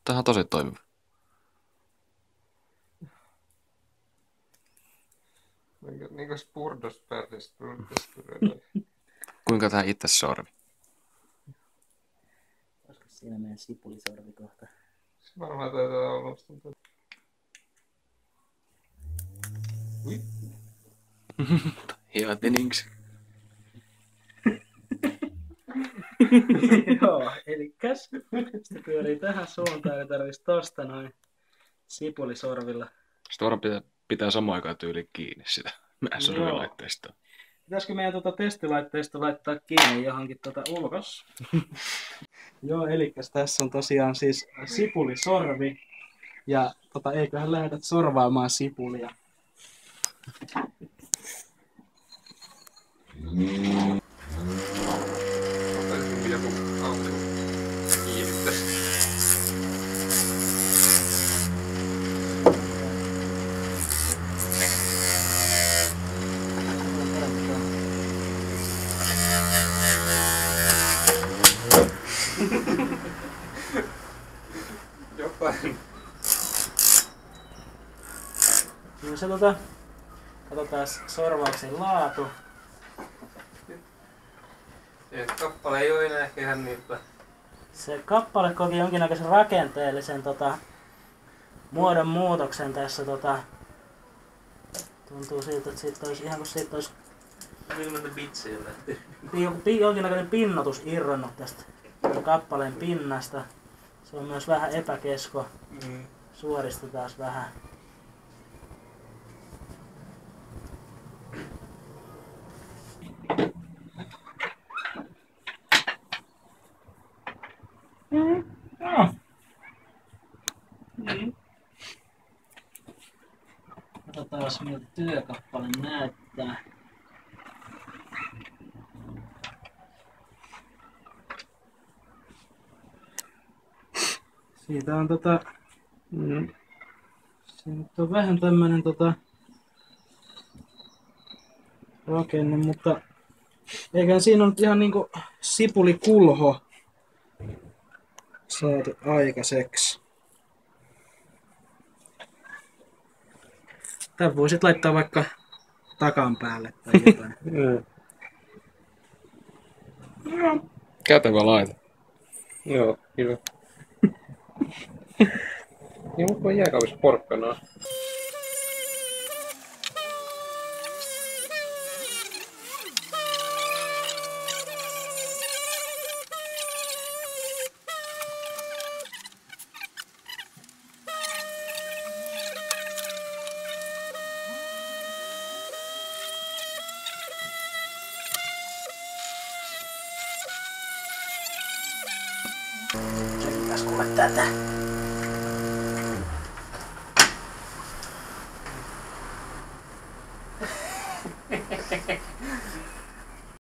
Tämä on tosi toimiva. Niinku spurdospärristä. Kuinka tää itse sorvi? Olisiko siinä meidän sipulisorvi kohta? Se varmaan taitaa olla. Hietinings. Joo, elikkäs sitten pyörii tähän suuntaan ja tarvitsisi tosta noin sipulisorvilla. Sitten varmaan pitää samaan aikaan tyyliin kiinni sitä meidän sorvilaitteista. Pitäisikö meidän testilaitteisto laittaa kiinni johonkin ulkos? Joo, elikkäs tässä on tosiaan siis sipulisorvi. Ja eiköhän lähdetä sorvaamaan sipulia. Jotain. Niin se katsotaan sorvauksen laatu. Kappale ei ole enää ehkä ihan niitä. Se kappale koki jonkinnäköisen rakenteellisen muodon muutoksen tässä tuntuu siltä, että siitä olisi ihan kuin siitä olisi jonkinnäköinen pinnotus irronnut tästä kappaleen pinnasta. Se on myös vähän epäkesko. Suorista taas vähän. Katsotaan miltä työkappale näyttää. Siitä on se nyt on vähän tämmönen rakenne, mutta eiköhän siinä on ihan niinku sipulikulho saatu aikaiseksi. Tän voisit laittaa vaikka takan päälle tai jotain. Kätevä laite. Joo, kyllä. Niin onko jääkaapissa porkkanaa? Tsekkäs kuule tätä.